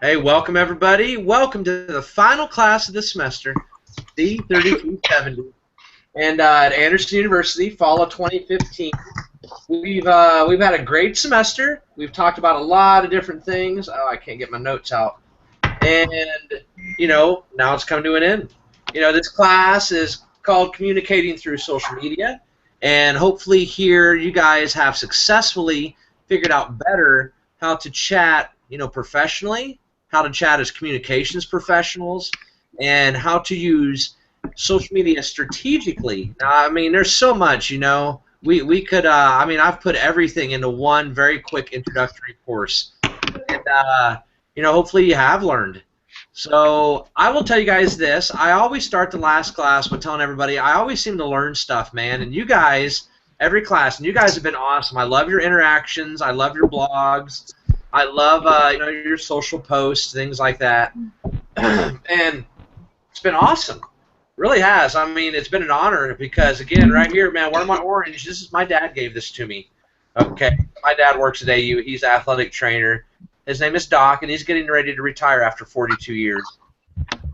Hey, welcome everybody. Welcome to the final class of the semester, D3270, and at Anderson University, fall of 2015. We've had a great semester. We've talked about a lot of different things. Oh, I can't get my notes out. And now it's come to an end. This class is called Communicating Through Social Media, and hopefully here you guys have successfully figured out better how to chat, professionally, how to chat as communications professionals, and how to use social media strategically. Now, I mean, there's so much, we could, I've put everything into one very quick introductory course, and, hopefully you have learned. So I will tell you guys this. I always start the last class with telling everybody I always seem to learn stuff, man, and you guys, every class, and you guys have been awesome. I love your interactions. I love your blogs. I love your social posts, things like that, and it's been awesome. Really has. I mean, it's been an honor because, again, right here, man, one of my orange. This is my dad gave this to me. Okay, my dad works at AU. He's an athletic trainer. His name is Doc, and he's getting ready to retire after 42 years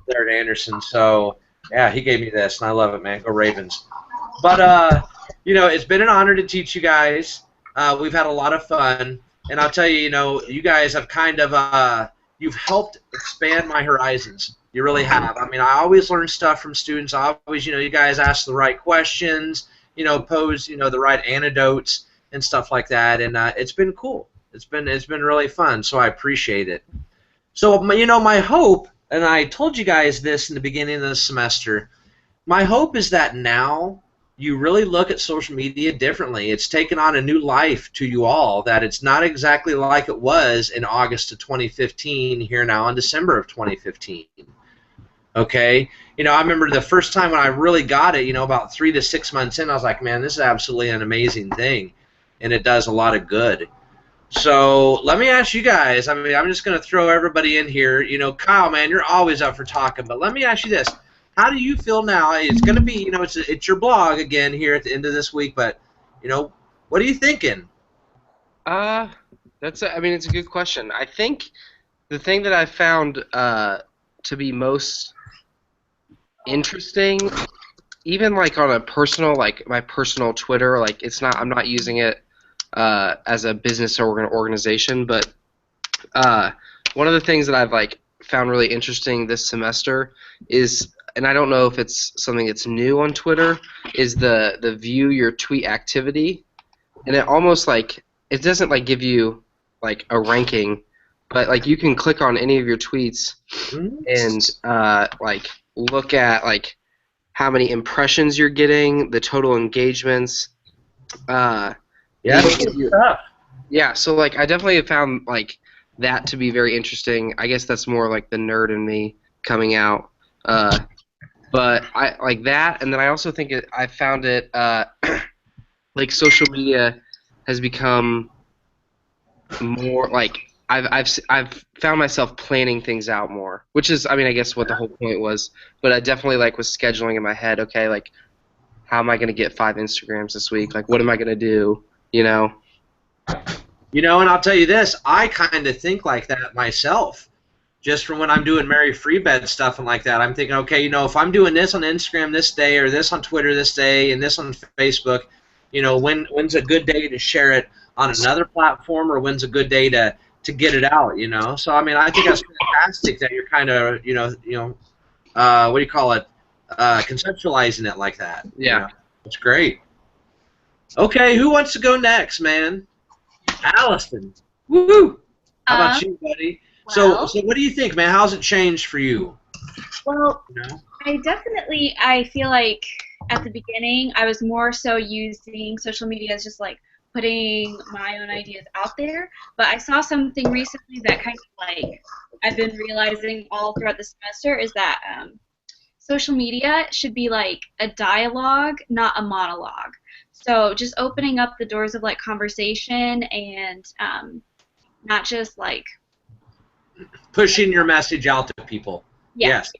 there at Anderson. So, yeah, he gave me this, and I love it, man. Go Ravens. But, it's been an honor to teach you guys. We've had a lot of fun. And I'll tell you, you guys have kind of, you've helped expand my horizons. You really have. I mean, I always learn stuff from students. I always, you guys ask the right questions, pose, the right anecdotes and stuff like that. And it's been cool. It's been really fun. So I appreciate it. So, my hope, and I told you guys this in the beginning of the semester, my hope is that now you really look at social media differently. It's taken on a new life to you all, that it's not exactly like it was in August of 2015 here now in December of 2015. Okay? I remember the first time when I really got it, about 3 to 6 months in, I was like, man, this is absolutely an amazing thing, and it does a lot of good. So let me ask you guys, I mean, I'm just going to throw everybody in here. Kyle, man, you're always up for talking, but let me ask you this. How do you feel now? It's going to be, it's your blog again here at the end of this week, but, what are you thinking? It's a good question. I think the thing that I found to be most interesting, even like on a personal, like my personal Twitter, like I'm not using it as a business or organization, but one of the things that I've found really interesting this semester is, and I don't know if it's something that's new on Twitter, is the view your tweet activity, and it almost it doesn't give you a ranking, but you can click on any of your tweets and look at how many impressions you're getting, the total engagements. Yeah, so I definitely have found that to be very interesting. I guess that's more the nerd in me coming out. But I like that, and then I also think I found it social media has become more I've found myself planning things out more, which is I guess what the whole point was. But I definitely was scheduling in my head. Okay, how am I going to get 5 Instagrams this week? What am I going to do? And I'll tell you this, I kind of think like that myself. Just from when I'm doing Mary Free Bed stuff and like that, I'm thinking, okay, if I'm doing this on Instagram this day, or this on Twitter this day, and this on Facebook, when's a good day to share it on another platform, or when's a good day to get it out, So I think that's fantastic that you're kind of, what do you call it, conceptualizing it like that. Yeah, it's great. Okay, who wants to go next, man? Allison. Woo! How about you, buddy? Well, so what do you think, man? How's it changed for you? Well, I feel like at the beginning I was more so using social media as just putting my own ideas out there. But I saw something recently that kind of I've been realizing all throughout the semester is that social media should be a dialogue, not a monologue. So just opening up the doors of conversation and not just pushing your message out to people. Yes.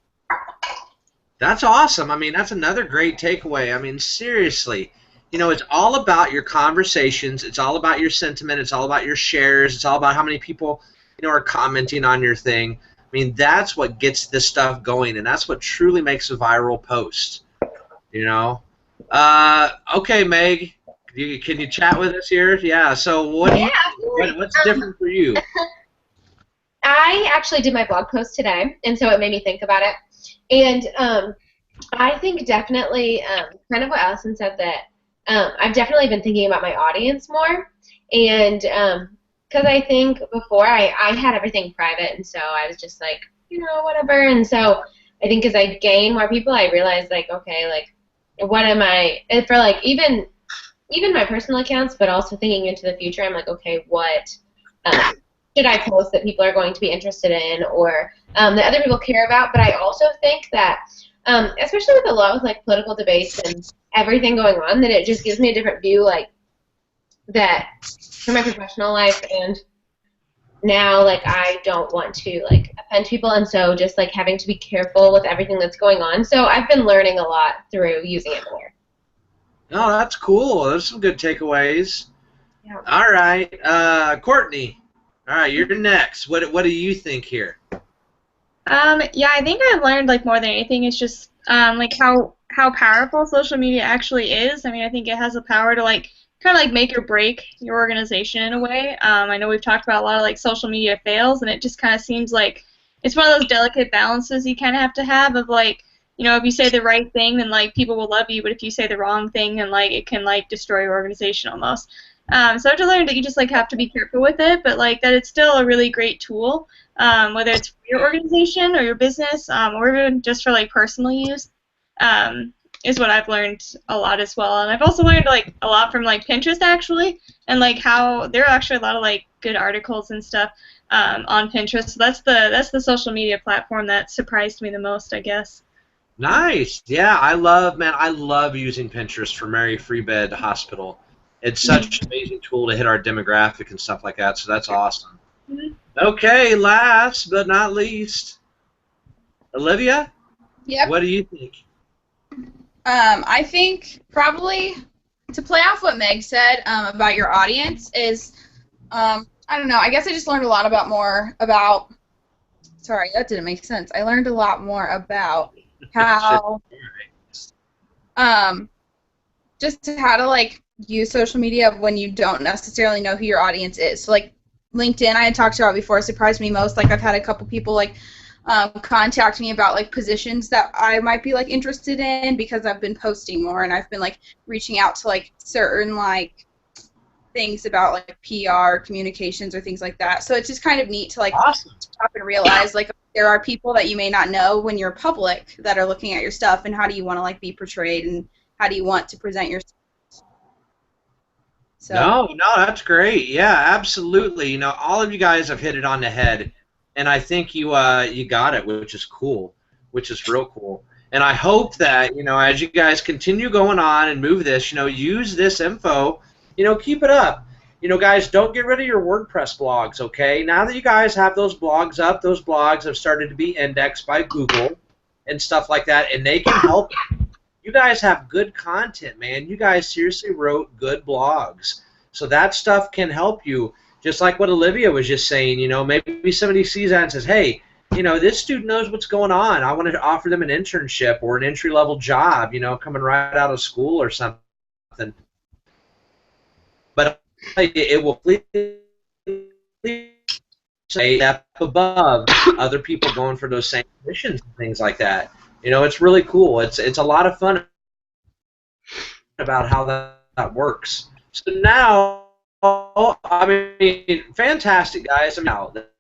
That's awesome. I mean, that's another great takeaway. I mean, seriously, it's all about your conversations. It's all about your sentiment. It's all about your shares. It's all about how many people, are commenting on your thing. I mean, that's what gets this stuff going, and that's what truly makes a viral post. Okay, Meg, can you chat with us here? Yeah. So what's different for you? I actually did my blog post today, and so it made me think about it. And I think definitely, kind of what Allison said, that I've definitely been thinking about my audience more, and because I think before I had everything private, and so I was just like, whatever. And so I think as I gain more people, I realized, like, okay, like, what am I, and for like even my personal accounts, but also thinking into the future, I'm like, okay, what should I post that people are going to be interested in, or that other people care about? But I also think that, especially with a lot of like political debates and everything going on, that it just gives me a different view, like, that for my professional life, and now, like, I don't want to, like, offend people, and so just, like, having to be careful with everything that's going on. So I've been learning a lot through using it more. Oh, that's cool. Those are some good takeaways. Yeah. All right, Courtney. All right, you're next. What do you think here? Yeah, I think I've learned, like, more than anything, it's just like how powerful social media actually is. I mean, I think it has the power to, like, kind of like make or break your organization in a way. I know we've talked about a lot of like social media fails, and it just kind of seems like it's one of those delicate balances you kind of have of, like, if you say the right thing, then like people will love you, but if you say the wrong thing, then like it can like destroy your organization almost. So I've just learned that you just like have to be careful with it, but like that it's still a really great tool, whether it's for your organization or your business, or even just for like personal use. Is what I've learned a lot as well. And I've also learned like a lot from like Pinterest actually, and like how there are actually a lot of like good articles and stuff on Pinterest. So that's the social media platform that surprised me the most, I guess. Nice. Yeah, I love using Pinterest for Mary Free Bed Hospital. It's such an amazing tool to hit our demographic and stuff like that, so that's awesome. Mm-hmm. Okay, last but not least, Olivia? Yep. What do you think? I think probably to play off what Meg said about your audience is, I don't know, I guess I just learned a lot about, sorry, that didn't make sense. I learned a lot more about how, just how to, like, use social media when you don't necessarily know who your audience is. So, like, LinkedIn, I had talked about before, surprised me most. Like, I've had a couple people, like, contact me about like positions that I might be like interested in because I've been posting more, and I've been like reaching out to like certain like things about like PR communications or things like that. So it's just kind of neat to like stop and realize like there are people that you may not know when you're public that are looking at your stuff, and how do you want to like be portrayed, and how do you want to present yourself. So No, that's great. Yeah, absolutely. All of you guys have hit it on the head. And I think you got it, which is cool, which is real cool. And I hope that, as you guys continue going on and move this, use this info, keep it up. Guys, don't get rid of your WordPress blogs, okay? Now that you guys have those blogs up, those blogs have started to be indexed by Google and stuff like that, and they can help. You guys have good content, man. You guys seriously wrote good blogs. So that stuff can help you. Just like what Olivia was just saying, maybe somebody sees that and says, hey, this student knows what's going on. I want to offer them an internship or an entry-level job, coming right out of school or something. But it will say step above other people going for those same positions and things like that. It's really cool. It's a lot of fun about how that works. So now, I mean, fantastic, guys.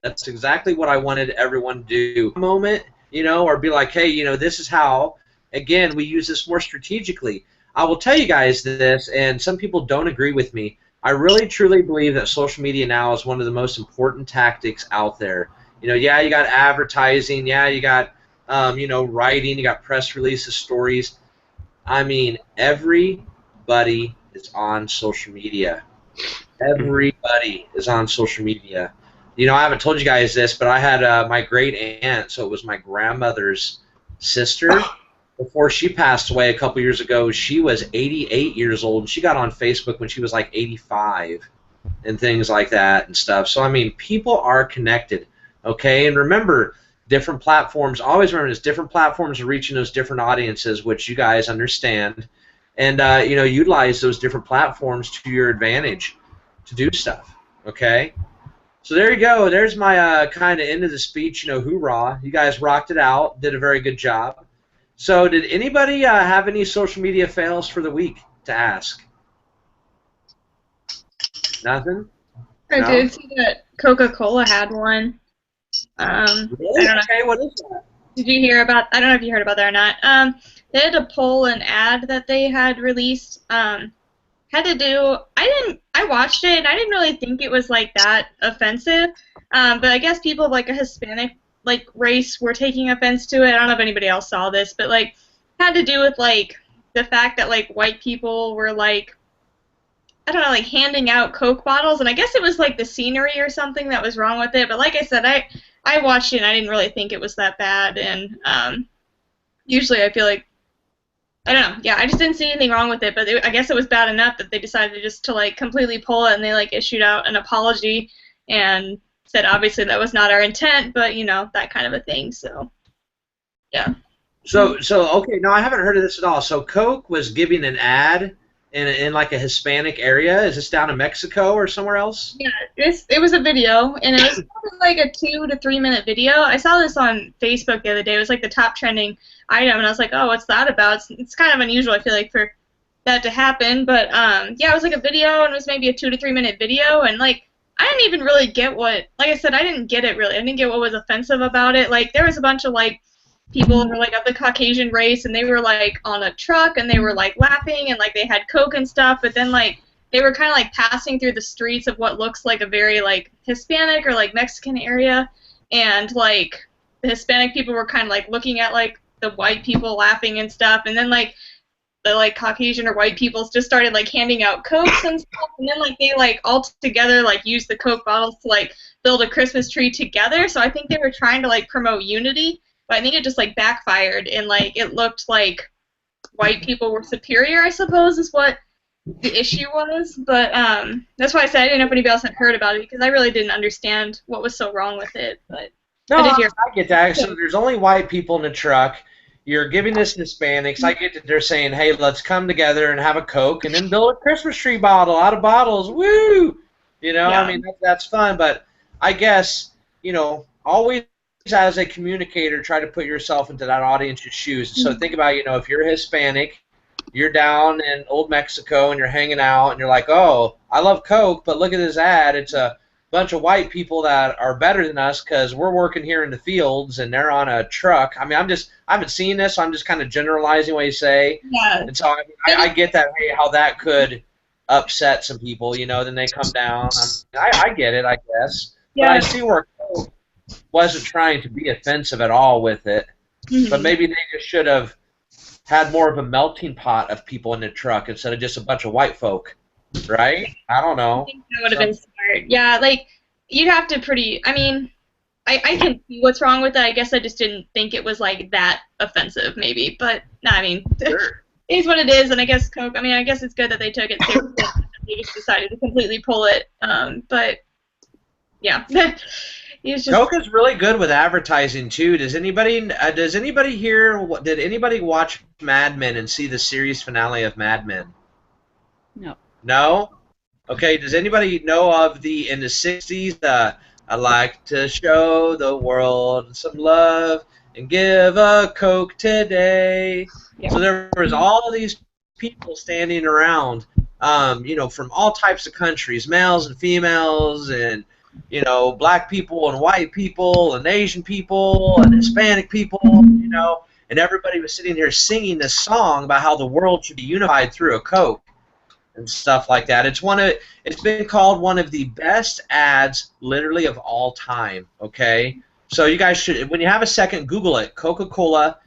That's exactly what I wanted everyone to do. Moment, or be like, hey, this is how, again, we use this more strategically. I will tell you guys this, and some people don't agree with me. I really, truly believe that social media now is one of the most important tactics out there. Yeah, you got advertising. Yeah, you got, writing. You got press releases, stories. I mean, everybody is on social media. Everybody is on social media. I haven't told you guys this, but I had my great aunt, so it was my grandmother's sister. Before she passed away a couple years ago, she was 88 years old, and she got on Facebook when she was like 85. and things like that and stuff. So I mean, people are connected, okay? And remember, different platforms. Always remember this: different platforms are reaching those different audiences, which you guys understand, and you know, utilize those different platforms to your advantage to do stuff. Okay. So there you go. There's my kind of end of the speech. You know, hoorah! You guys rocked it out. Did a very good job. So did anybody have any social media fails for the week to ask? Nothing? I No? did see that Coca-Cola had one. Really? I don't know. Okay, what is that? Did you hear about? I don't know if you heard about that or not. They had to pull an ad that they had released. Had to do. I watched it and I didn't really think it was like that offensive. But I guess people of like a Hispanic like race were taking offense to it. I don't know if anybody else saw this, but like had to do with like the fact that like white people were like, I don't know, like handing out Coke bottles, and I guess it was like the scenery or something that was wrong with it. But like I said, I watched it and I didn't really think it was that bad. And usually I feel like, I don't know, yeah, I just didn't see anything wrong with it. But I guess it was bad enough that they decided just to like completely pull it, and they like issued out an apology and said obviously that was not our intent, but you know, that kind of a thing. So yeah. So okay, no, I haven't heard of this at all. So Coke was giving an ad in like a Hispanic area. Is this down in Mexico or somewhere else? Yeah, it was a video, and it was probably like a 2 to 3 minute video. I saw this on Facebook the other day. It was like the top trending item, and I was like, oh, what's that about? It's kind of unusual, I feel like, for that to happen. But yeah, it was like a video, and it was maybe a 2 to 3 minute video, and like I didn't even really get what, like I said, I didn't get it really. I didn't get what was offensive about it. Like there was a bunch of like people who were like of the Caucasian race, and they were like on a truck, and they were like laughing, and like they had Coke and stuff, but then like they were kind of like passing through the streets of what looks like a very like Hispanic or like Mexican area, and like the Hispanic people were kind of like looking at like the white people laughing and stuff, and then like the like Caucasian or white people just started like handing out Cokes and stuff, and then like they like all together like used the Coke bottles to like build a Christmas tree together. So I think they were trying to like promote unity, but I think it just like backfired, and like it looked like white people were superior, I suppose, is what the issue was. But that's why I said I didn't know if anybody else had heard about it, because I really didn't understand what was so wrong with it. But No, I did hear. I get that. So there's only white people in the truck. You're giving this to Hispanics. I get that they're saying, hey, let's come together and have a Coke and then build a Christmas tree bottle out of bottles. Woo! You know, Yeah. I mean, that's fun. But I guess, you know, always as a communicator, try to put yourself into that audience's shoes. So think about, you know, if you're Hispanic, you're down in old Mexico and you're hanging out and you're like, oh, I love Coke, but look at this ad. It's a bunch of white people that are better than us because we're working here in the fields and they're on a truck. I mean, I haven't seen this, so I'm just kind of generalizing what you say. Yeah. And so I get that, hey, how that could upset some people, you know, then they come down. I get it, I guess. But I see where Coke wasn't trying to be offensive at all with it. Mhm. But maybe they just should have had more of a melting pot of people in the truck instead of just a bunch of white folk, right? I don't know. I think that would have been smart. Yeah, like you'd have to I mean, I can see what's wrong with it. I guess I just didn't think it was like that offensive, maybe. But no, I mean, Sure. it is what it is. And I guess Coke. I mean, I guess it's good that they took it seriously. They just decided to completely pull it. But yeah, it's just. Coke is really good with advertising too. Does anybody here? Did anybody watch Mad Men and see the series finale of Mad Men? No. No. Okay. Does anybody know of in the '60s? I like to show the world some love and give a Coke today. Yeah. So there was all of these people standing around, you know, from all types of countries, males and females, and you know, black people and white people and Asian people and Hispanic people, you know, and everybody was sitting here singing this song about how the world should be unified through a Coke and stuff like that. It's been called one of the best ads literally of all time, okay? So you guys should, when you have a second, Google it, Coca-Cola,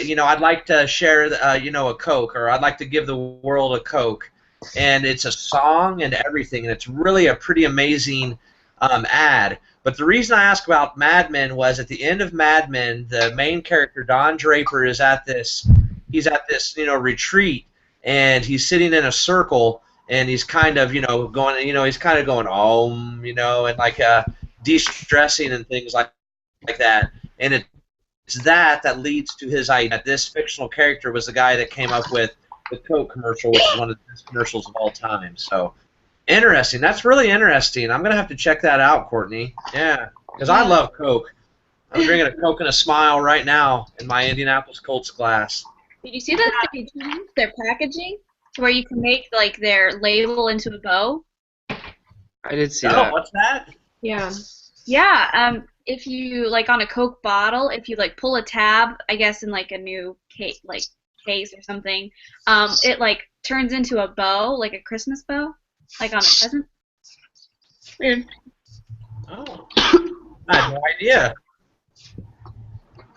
you know, I'd like to share, you know, a Coke, or I'd like to give the world a Coke. And it's a song and everything, and it's really a pretty amazing ad. But the reason I asked about Mad Men was at the end of Mad Men, the main character Don Draper is at this, you know, retreat, and he's sitting in a circle, and he's kind of going, he's kind of going and like de-stressing and things like that, and it's that leads to his idea that this fictional character was the guy that came up with the Coke commercial, which is one of the best commercials of all time. So interesting. That's really interesting. I'm gonna have to check that out, Courtney. Yeah, because I love Coke. I'm drinking a Coke and a smile right now in my Indianapolis Colts glass. Did you see that they changed their packaging to where you can make like their label into a bow? I did see that. What's that? Yeah. Yeah. If you like on a Coke bottle, if you like pull a tab, I guess in like a new case or something, it like turns into a bow, like a Christmas bow, like on a present. Weird. Oh, I had no idea.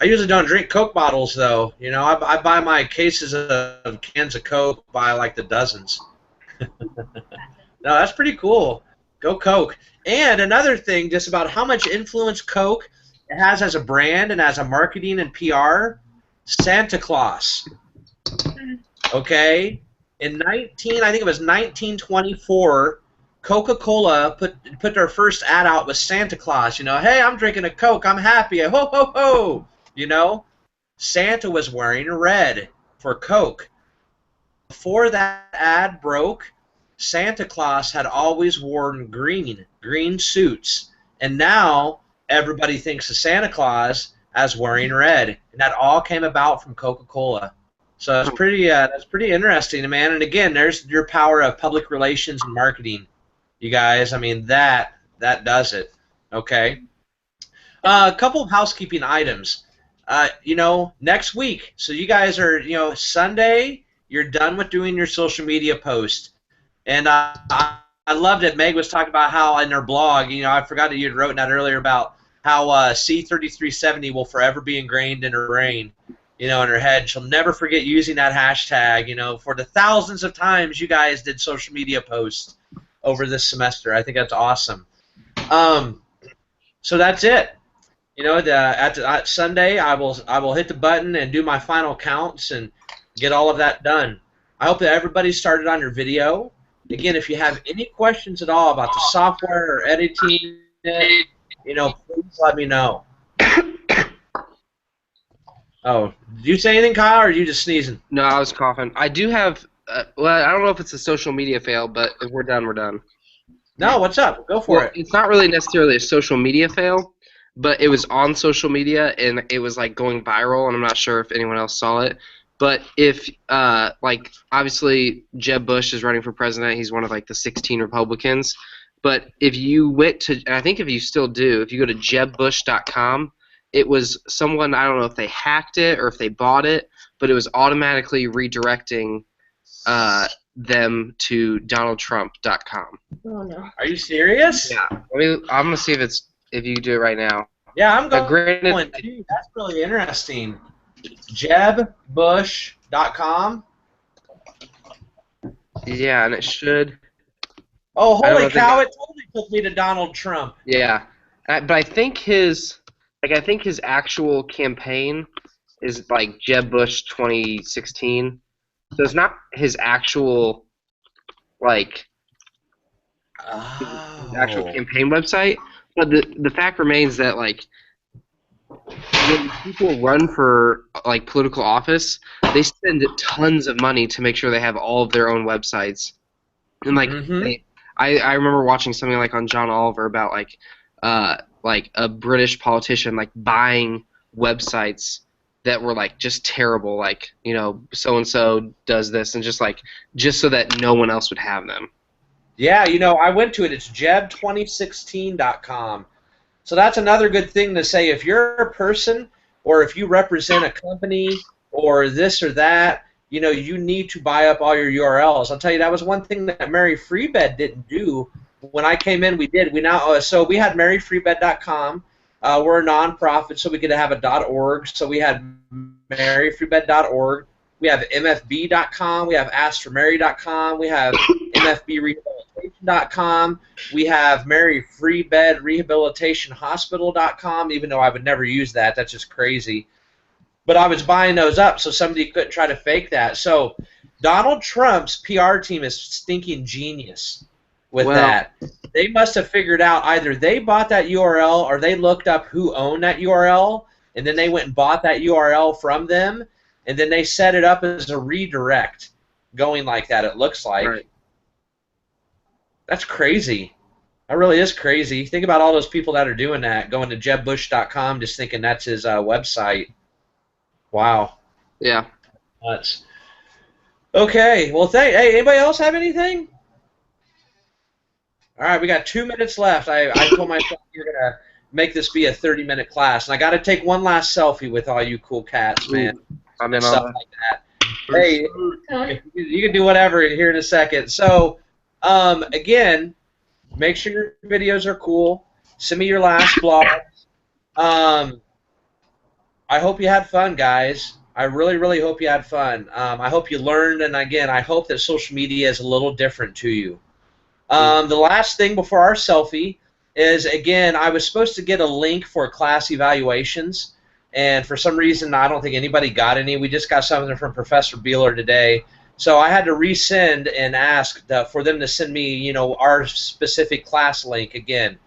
I usually don't drink Coke bottles, though. I buy my cases of cans of Coke by like the dozens. No, that's pretty cool. Go Coke. And another thing, just about how much influence Coke has as a brand and as a marketing and PR, Santa Claus. Okay? I think it was 1924, Coca-Cola put their first ad out with Santa Claus. Hey, I'm drinking a Coke. I'm happy. Ho, ho, ho. Santa was wearing red for Coke. Before that ad broke, Santa Claus had always worn green suits. And now everybody thinks of Santa Claus as wearing red. And that all came about from Coca-Cola. So that's pretty interesting, man. And again, there's your power of public relations and marketing. You guys, I mean, that does it. Okay? A couple of housekeeping items. Next week, so you guys are, Sunday, you're done with doing your social media post. And I loved it. Meg was talking about how in her blog, I forgot that you had written that earlier about how C3370 will forever be ingrained in her brain, in her head. She'll never forget using that hashtag, for the thousands of times you guys did social media posts over this semester. I think that's awesome. So that's it. At Sunday, I will hit the button and do my final counts and get all of that done. I hope that everybody started on your video. Again, if you have any questions at all about the software or editing, please let me know. Oh, did you say anything, Kyle, or are you just sneezing? No, I was coughing. I do have, well, I don't know if it's a social media fail, but if we're done, we're done. No, what's up? Go for it. It's not really necessarily a social media fail, but it was on social media, and it was, like, going viral, and I'm not sure if anyone else saw it. But if, obviously Jeb Bush is running for president. He's one of, like, the 16 Republicans. But if you went to, and I think if you still do, if you go to jebbush.com, it was someone, I don't know if they hacked it or if they bought it, but it was automatically redirecting them to donaldtrump.com. Oh, no. Are you serious? Yeah. I'm going to see if you can do it right now. Yeah, I'm going. Granted, Dude, that's really interesting. jebbush.com. Yeah, and it should. Oh, holy cow! It totally took me to Donald Trump. Yeah, but I think his actual campaign is like Jeb Bush 2016. So it's not his actual his actual campaign website. But the fact remains that like when people run for like political office, they spend tons of money to make sure they have all of their own websites. And like I remember watching something like on John Oliver about like a British politician like buying websites that were like just terrible, like so and so does this, and just so that no one else would have them. Yeah, I went to it. It's jeb2016.com. So that's another good thing to say. If you're a person or if you represent a company or this or that, you need to buy up all your URLs. I'll tell you, that was one thing that Mary Freebed didn't do. When I came in, we did. So we had maryfreebed.com. We're a nonprofit, so we could have a .org. So we had maryfreebed.org. We have mfb.com. We have askformary.com. We have mfbrehabilitation.com. We have Mary Freebed Rehabilitation even though I would never use that. That's just crazy. But I was buying those up so somebody couldn't try to fake that. So Donald Trump's PR team is stinking genius with that. They must have figured out either they bought that URL or they looked up who owned that URL, and then they went and bought that URL from them, and then they set it up as a redirect going like that, it looks like. Right. That's crazy. That really is crazy. Think about all those people that are doing that, going to jebbush.com just thinking that's his website. Wow. Yeah. Nuts. Okay. Well, hey, anybody else have anything? All right, we got 2 minutes left. I told myself you're going to make this be a 30-minute class, and I got to take one last selfie with all you cool cats, man. I'm in Stuff on like that. Hey, you can do whatever here in a second. So, again, make sure your videos are cool. Send me your last blogs. I hope you had fun, guys. I really, really hope you had fun. I hope you learned, and again, I hope that social media is a little different to you. The last thing before our selfie is, again, I was supposed to get a link for class evaluations, and for some reason, I don't think anybody got any. We just got something from Professor Beeler today. So I had to resend and ask for them to send me, you know, our specific class link again.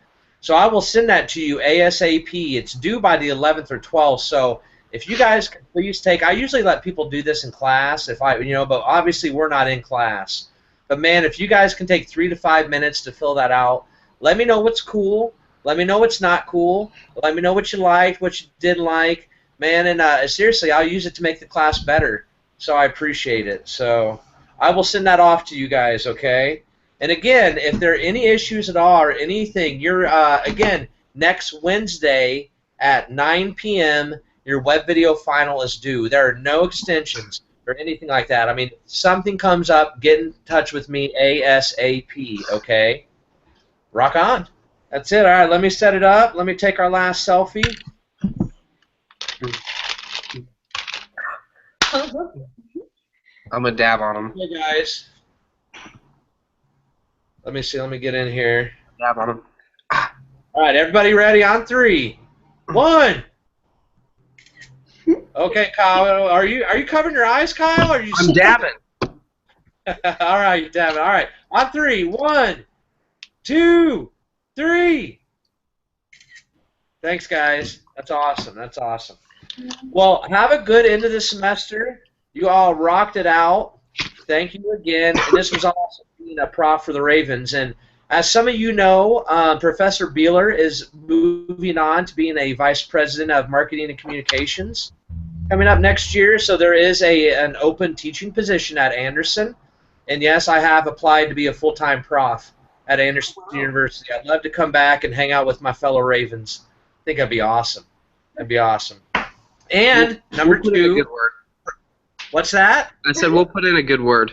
So I will send that to you ASAP. It's due by the 11th or 12th. So if you guys can please take, I usually let people do this in class, but obviously we're not in class. But man, if you guys can take 3 to 5 minutes to fill that out, let me know what's cool. Let me know what's not cool. Let me know what you liked, what you didn't like, man. And seriously, I'll use it to make the class better. So I appreciate it. So I will send that off to you guys, okay? And again, if there are any issues at all or anything, you're again next Wednesday at 9 p.m. your web video final is due. There are no extensions or anything like that. I mean, if something comes up, get in touch with me ASAP, okay? Rock on. That's it. All right, let me set it up. Let me take our last selfie. I'm going to dab on him. Hey, guys. Let me see. Let me get in here. Dab on him. All right, everybody ready? On 3, 1. Okay, Kyle. Are you covering your eyes, Kyle? Or are you? I'm dabbing. All right, you're dabbing. All right. On 3, 1, 2, 3. Thanks, guys. That's awesome. That's awesome. Well, have a good end of the semester. You all rocked it out. Thank you again. And this was awesome being a prof for the Ravens. And as some of you know, Professor Beeler is moving on to being a vice president of marketing and communications coming up next year. So there is an open teaching position at Anderson. And yes, I have applied to be a full-time prof at Anderson University. I'd love to come back and hang out with my fellow Ravens. I think that'd be awesome. That'd be awesome. And number 2. What's that? I said we'll put in a good word.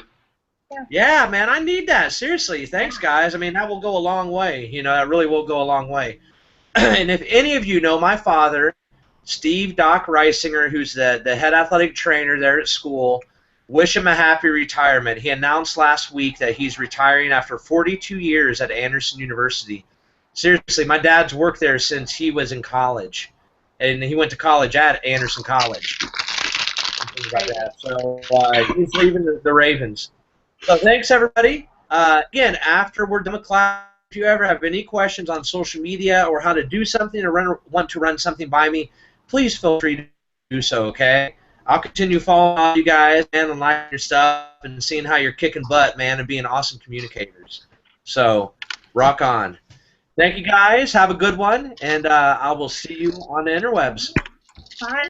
Yeah, man, I need that. Seriously, thanks, guys. I mean, that will go a long way. You know, that really will go a long way. And if any of you know my father, Steve Doc Reisinger, who's the head athletic trainer there at school, wish him a happy retirement. He announced last week that he's retiring after 42 years at Anderson University. Seriously, my dad's worked there since he was in college. And he went to college at Anderson College. Things like that. So he's leaving the Ravens. So thanks, everybody. Again, after we're done with class, if you ever have any questions on social media or how to do something or want to run something by me, please feel free to do so, okay? I'll continue following you guys, man, and liking your stuff and seeing how you're kicking butt, man, and being awesome communicators. So rock on. Thank you, guys. Have a good one, and I will see you on the interwebs. Bye.